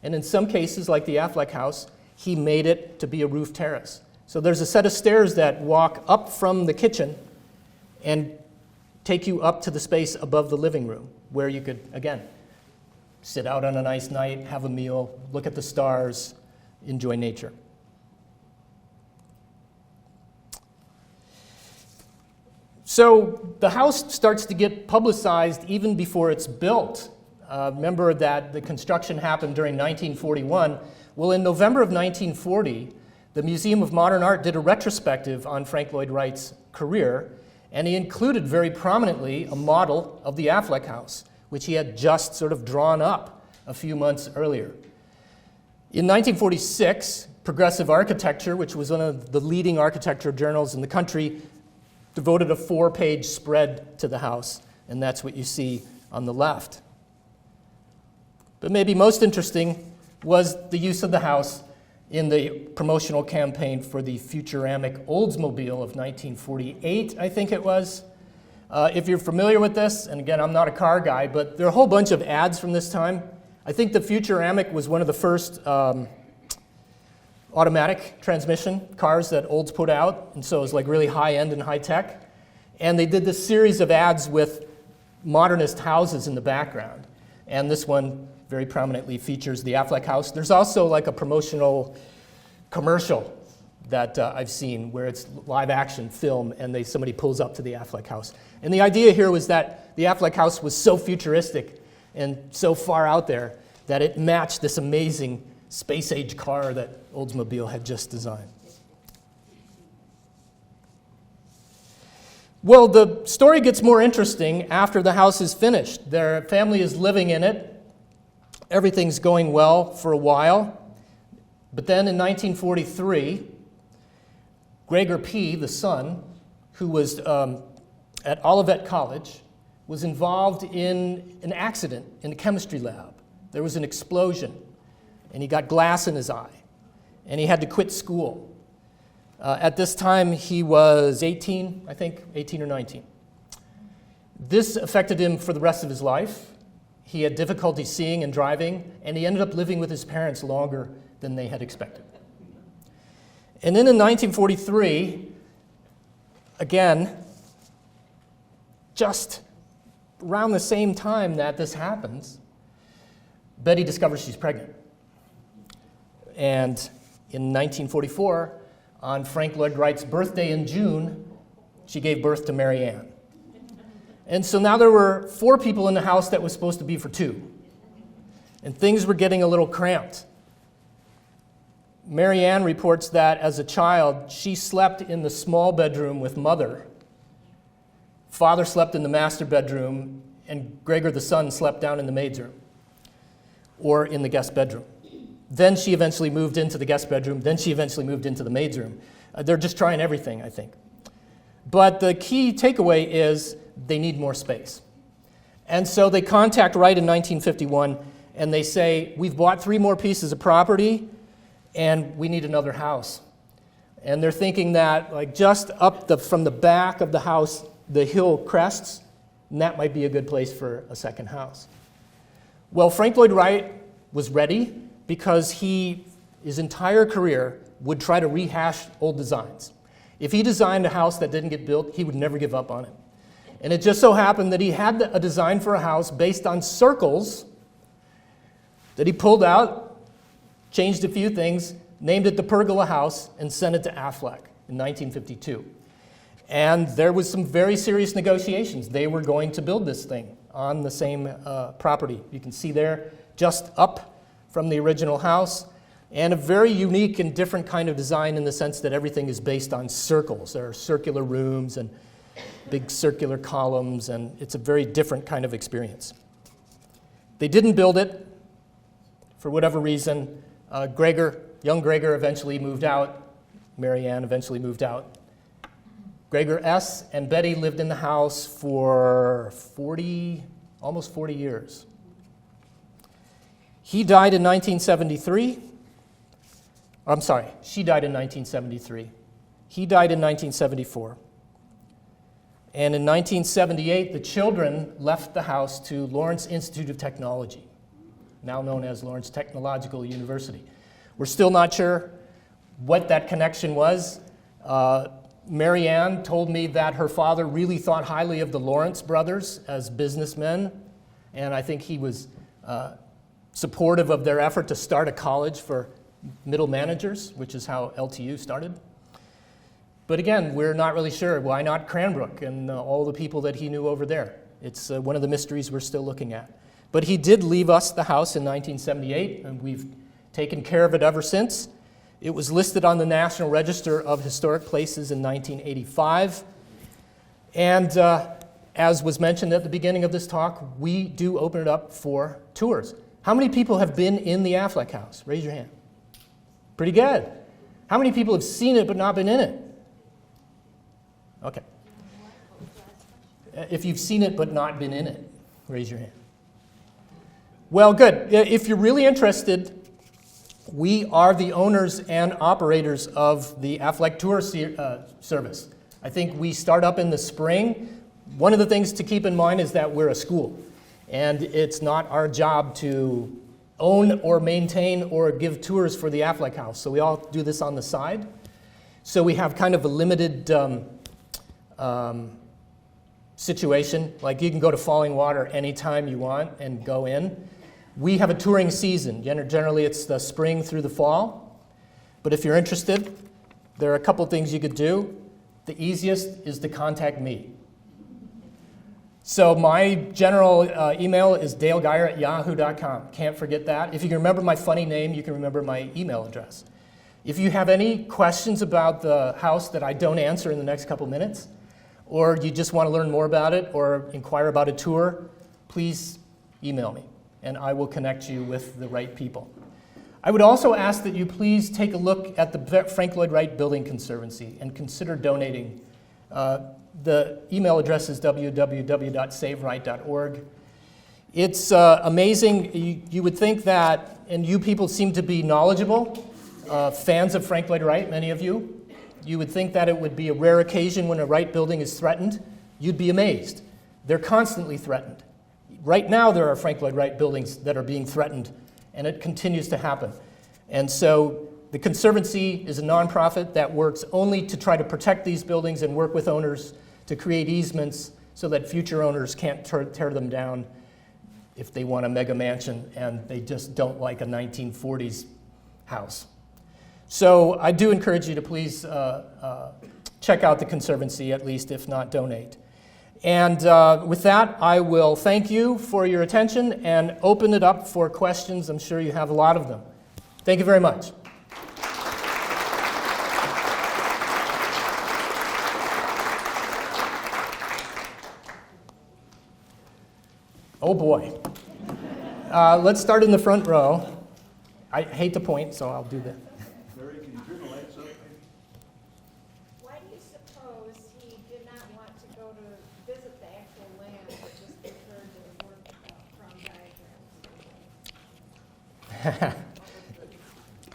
and in some cases, like the Affleck house, he made it to be a roof terrace. So there's a set of stairs that walk up from the kitchen and take you up to the space above the living room, where you could, again, sit out on a nice night, have a meal, look at the stars, enjoy nature. So the house starts to get publicized even before it's built. Remember that the construction happened during 1941. Well, in November of 1940, the Museum of Modern Art did a retrospective on Frank Lloyd Wright's career, and he included very prominently a model of the Affleck house, which he had just sort of drawn up a few months earlier. In 1946, Progressive Architecture, which was one of the leading architecture journals in the country, devoted a 4-page spread to the house, and that's what you see on the left. But maybe most interesting was the use of the house in the promotional campaign for the Futuramic Oldsmobile of 1948, I think it was. If you're familiar with this, and again, I'm not a car guy, but there are a whole bunch of ads from this time. I think the Futuramic was one of the first automatic transmission cars that Olds put out, and so it was like really high-end and high-tech. And they did this series of ads with modernist houses in the background. And this one very prominently features the Affleck house. There's also like a promotional commercial that I've seen where it's live action film and somebody pulls up to the Affleck house. And the idea here was that the Affleck house was so futuristic and so far out there that it matched this amazing space-age car that Oldsmobile had just designed. Well, the story gets more interesting after the house is finished. Their family is living in it. Everything's going well for a while. But then in 1943, Gregor P., the son, who was at Olivet College, was involved in an accident in a chemistry lab. There was an explosion, and he got glass in his eye, and he had to quit school. At this time, he was 18, I think, 18 or 19. This affected him for the rest of his life. He had difficulty seeing and driving, and he ended up living with his parents longer than they had expected. And then in 1943, again, just around the same time that this happens, Betty discovers she's pregnant. And in 1944, on Frank Lloyd Wright's birthday in June, she gave birth to Mary Ann. And so now there were 4 people in the house that was supposed to be for 2. And things were getting a little cramped. Mary Ann reports that as a child, she slept in the small bedroom with Mother. Father slept in the master bedroom, and Gregor the son slept down in the maid's room or in the guest bedroom. Then she eventually moved into the guest bedroom. Then she eventually moved into the maid's room. They're just trying everything, I think. But the key takeaway is they need more space. And so they contact Wright in 1951, and they say, we've bought 3 more pieces of property, and we need another house. And they're thinking that like just up from the back of the house, the hill crests, and that might be a good place for a second house. Well, Frank Lloyd Wright was ready because his entire career would try to rehash old designs. If he designed a house that didn't get built, he would never give up on it. And it just so happened that he had a design for a house based on circles that he pulled out, changed a few things, named it the Pergola House, and sent it to Affleck in 1952. And there was some very serious negotiations. They were going to build this thing on the same property. You can see there, just up from the original house, and a very unique and different kind of design in the sense that everything is based on circles. There are circular rooms and big circular columns, and it's a very different kind of experience. They didn't build it for whatever reason. Young Gregor eventually moved out. Mary Ann eventually moved out. Gregor S. and Betty lived in the house for almost 40 years. He died in 1973. I'm sorry, she died in 1973. He died in 1974. And in 1978, the children left the house to Lawrence Institute of Technology, now known as Lawrence Technological University. We're still not sure what that connection was. Mary Ann told me that her father really thought highly of the Lawrence brothers as businessmen, and I think he was supportive of their effort to start a college for middle managers, which is how LTU started. But again, we're not really sure. Why not Cranbrook and all the people that he knew over there? It's one of the mysteries we're still looking at. But he did leave us the house in 1978, and we've taken care of it ever since. It was listed on the National Register of Historic Places in 1985. And as was mentioned at the beginning of this talk, we do open it up for tours. How many people have been in the Affleck house? Raise your hand. Pretty good. How many people have seen it but not been in it? Okay. If you've seen it but not been in it, raise your hand. Well, good. If you're really interested, we are the owners and operators of the Affleck Tour service. I think we start up in the spring. One of the things to keep in mind is that we're a school, and it's not our job to own or maintain or give tours for the Affleck house. So we all do this on the side. So we have kind of a limited situation. Like you can go to Falling Water anytime you want and go in. We have a touring season. Generally, it's the spring through the fall. But if you're interested, there are a couple things you could do. The easiest is to contact me. So my general email is dalegeyer@yahoo.com. Can't forget that. If you can remember my funny name, you can remember my email address. If you have any questions about the house that I don't answer in the next couple minutes, or you just want to learn more about it or inquire about a tour, please email me, and I will connect you with the right people. I would also ask that you please take a look at the Frank Lloyd Wright Building Conservancy and consider donating. The email address is www.savewright.org. It's amazing. You would think that, and you people seem to be knowledgeable, fans of Frank Lloyd Wright, many of you. You would think that it would be a rare occasion when a Wright building is threatened. You'd be amazed. They're constantly threatened. Right now there are Frank Lloyd Wright buildings that are being threatened, and it continues to happen. And so the Conservancy is a nonprofit that works only to try to protect these buildings and work with owners to create easements so that future owners can't tear them down if they want a mega mansion and they just don't like a 1940s house. So I do encourage you to please check out the Conservancy, at least, if not donate. And with that, I will thank you for your attention and open it up for questions. I'm sure you have a lot of them. Thank you very much. Oh boy. Let's start in the front row. I hate to point, so I'll do that. Mary, can you turn the lights up? Why do you suppose he did not want to go to visit the actual land, but just preferred to work from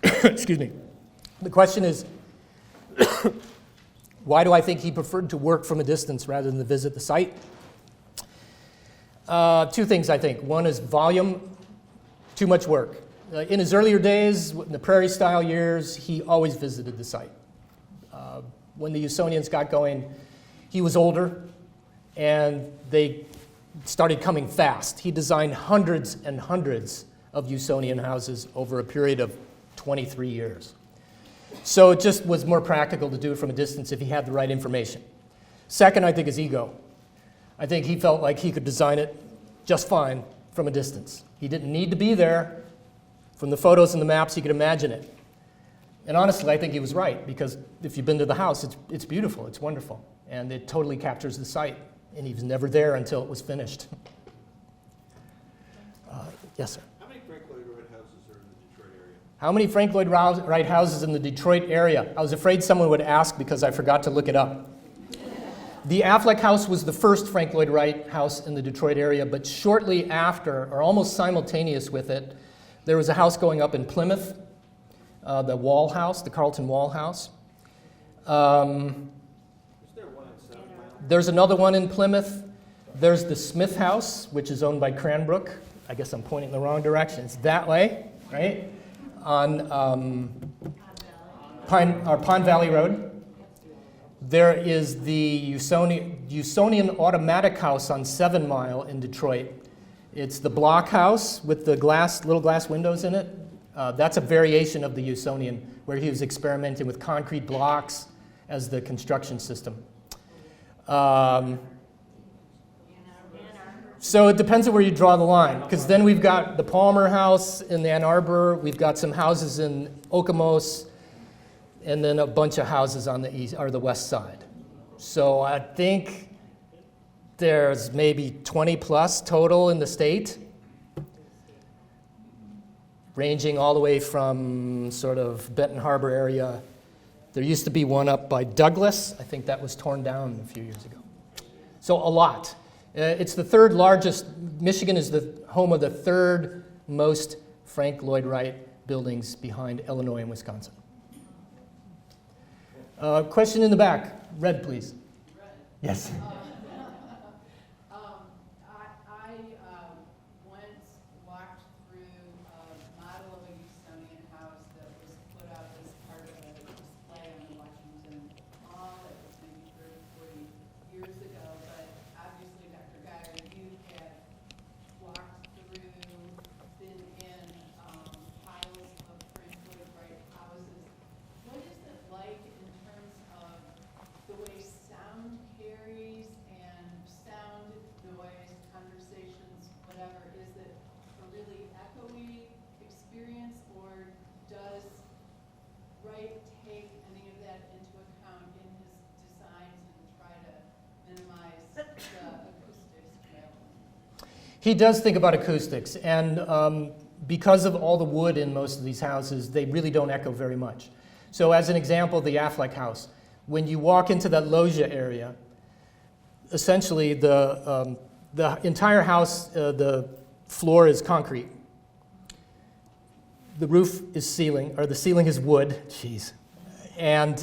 diagrams? Excuse me. The question is, why do I think he preferred to work from a distance rather than to visit the site? Two things, I think. One is volume, too much work. In his earlier days, in the prairie-style years, he always visited the site. When the Usonians got going, he was older, and they started coming fast. He designed hundreds and hundreds of Usonian houses over a period of 23 years. So it just was more practical to do it from a distance if he had the right information. Second, I think, is ego. I think he felt like he could design it just fine from a distance. He didn't need to be there. From the photos and the maps, he could imagine it. And honestly, I think he was right, because if you've been to the house, it's beautiful, it's wonderful, and it totally captures the site. And he was never there until it was finished. Yes, sir? How many Frank Lloyd Wright houses are in the Detroit area? How many Frank Lloyd Wright houses in the Detroit area? I was afraid someone would ask because I forgot to look it up. The Affleck house was the first Frank Lloyd Wright house in the Detroit area, but shortly after, or almost simultaneous with it, there was a house going up in Plymouth, the Wall House, the Carlton Wall House. Is there one in 7 Mile? There's another one in Plymouth. There's the Smith House, which is owned by Cranbrook. I guess I'm pointing in the wrong direction. It's that way, right? On Pond Valley Road. There is the Usonian Automatic House on 7 Mile in Detroit. It's the block house with the little glass windows in it. That's a variation of the Usonian, where he was experimenting with concrete blocks as the construction system. So it depends on where you draw the line, because then we've got the Palmer House in Ann Arbor, we've got some houses in Okemos, and then a bunch of houses on the east or the west side. So I think there's maybe 20 plus total in the state, ranging all the way from sort of Benton Harbor area. There used to be one up by Douglas. I think that was torn down a few years ago. So a lot. It's the third largest. Michigan is the home of the third most Frank Lloyd Wright buildings behind Illinois and Wisconsin. Question in the back. Red, please. Red. Yes. I once walked through a model of a Usonian house that was put up as part of a display on the Washington Mall. It was maybe 30, 40 years ago, but obviously, Dr. Geyer, you had walked through, been in piles of Frank Lloyd Wright houses. What is it like in terms of the way sound carries and sound, noise, conversations, whatever? Is it a really echoey experience, or does Wright take any of that into account in his designs and try to minimize the acoustics available? He does think about acoustics, and because of all the wood in most of these houses, they really don't echo very much. So as an example, the Affleck house, when you walk into that loggia area, essentially the entire house, the floor is concrete. The roof is ceiling, or the ceiling is wood, jeez, and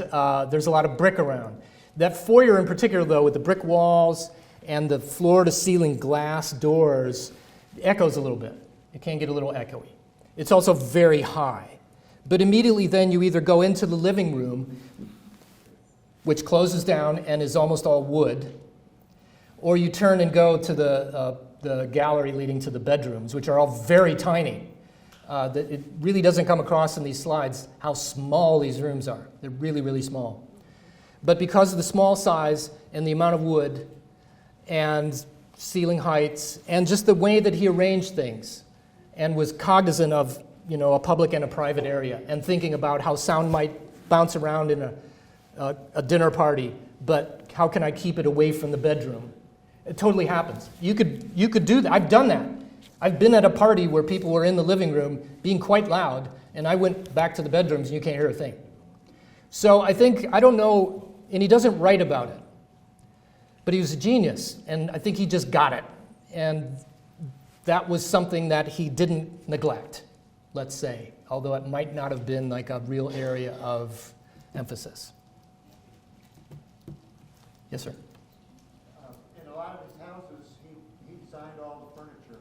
there's a lot of brick around. That foyer in particular, though, with the brick walls and the floor-to-ceiling glass doors, echoes a little bit. It can get a little echoey. It's also very high. But immediately then you either go into the living room, which closes down and is almost all wood, or you turn and go to the gallery leading to the bedrooms, which are all very tiny. It really doesn't come across in these slides how small these rooms are. They're really, really small. But because of the small size and the amount of wood, and ceiling heights, and just the way that he arranged things, and was cognizant of, you know, a public and a private area, and thinking about how sound might bounce around in a dinner party, but how can I keep it away from the bedroom? It totally happens. You could do that. I've done that. I've been at a party where people were in the living room being quite loud, and I went back to the bedrooms and you can't hear a thing. So I don't know, and he doesn't write about it, but he was a genius, and I think he just got it. And that was something that he didn't neglect, let's say, although it might not have been like a real area of emphasis. Yes, sir? In a lot of his houses, he designed all the furniture,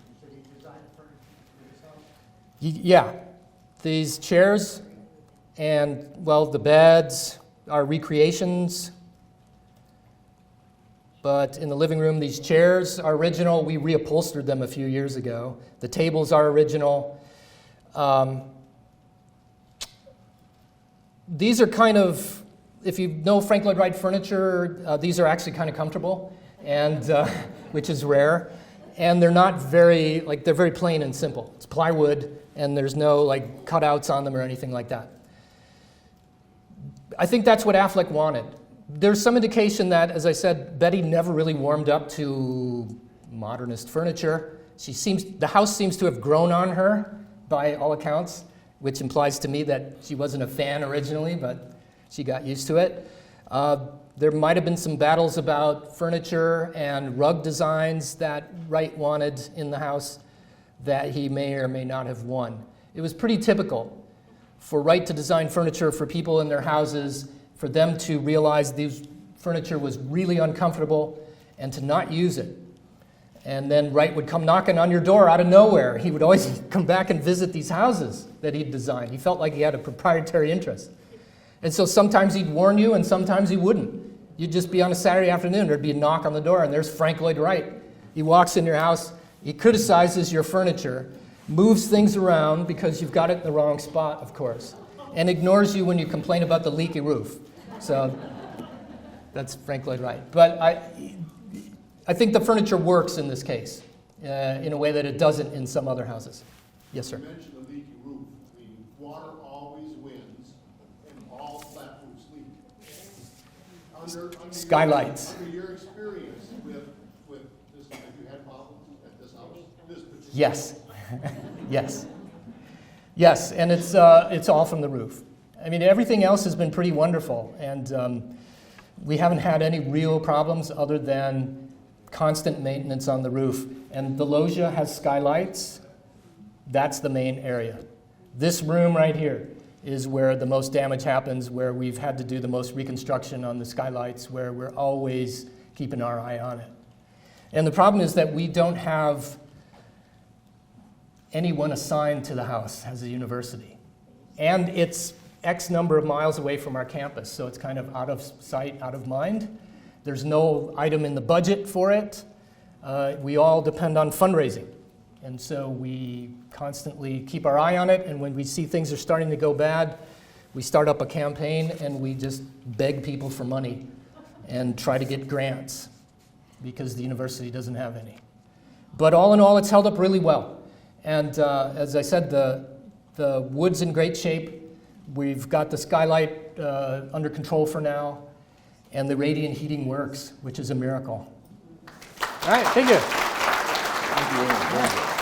You said he designed the furniture for his house? Yeah, these chairs and, well, the beds are recreations. But in the living room, these chairs are original. We reupholstered them a few years ago. The tables are original. These are kind of, if you know Frank Lloyd Wright furniture, these are actually kind of comfortable, and which is rare. And they're not very, they're very plain and simple. It's plywood, and there's no cutouts on them or anything like that. I think that's what Affleck wanted. There's some indication that, as I said, Betty never really warmed up to modernist furniture. The house seems to have grown on her, by all accounts, which implies to me that she wasn't a fan originally, but she got used to it. There might have been some battles about furniture and rug designs that Wright wanted in the house that he may or may not have won. It was pretty typical for Wright to design furniture for people in their houses, for them to realize this furniture was really uncomfortable and to not use it. And then Wright would come knocking on your door out of nowhere. He would always come back and visit these houses that he'd designed. He felt like he had a proprietary interest. And so sometimes he'd warn you and sometimes he wouldn't. You'd just be on a Saturday afternoon, there'd be a knock on the door, and there's Frank Lloyd Wright. He walks in your house, he criticizes your furniture, moves things around because you've got it in the wrong spot, of course, and ignores you when you complain about the leaky roof. So that's Frank Lloyd Wright. But I think the furniture works in this case in a way that it doesn't in some other houses. Yes, sir? You mentioned the leaky roof. The water always wins, and all flat roofs leak. Under Skylights. Under your experience with this, have you had problems at this house? This particular Yes. Yes. Yes, and it's all from the roof. I mean, everything else has been pretty wonderful, and we haven't had any real problems other than constant maintenance on the roof. And the loggia has skylights. That's the main area. This room right here is where the most damage happens, where we've had to do the most reconstruction on the skylights, where we're always keeping our eye on it. And the problem is that we don't have anyone assigned to the house as a university. And it's X number of miles away from our campus, so it's kind of out of sight, out of mind. There's no item in the budget for it. We all depend on fundraising. And so we constantly keep our eye on it, and when we see things are starting to go bad, we start up a campaign and we just beg people for money and try to get grants because the university doesn't have any. But all in all, it's held up really well. And as I said, the wood's in great shape. We've got the skylight under control for now, and the radiant heating works, which is a miracle. All right, thank you. Thank you.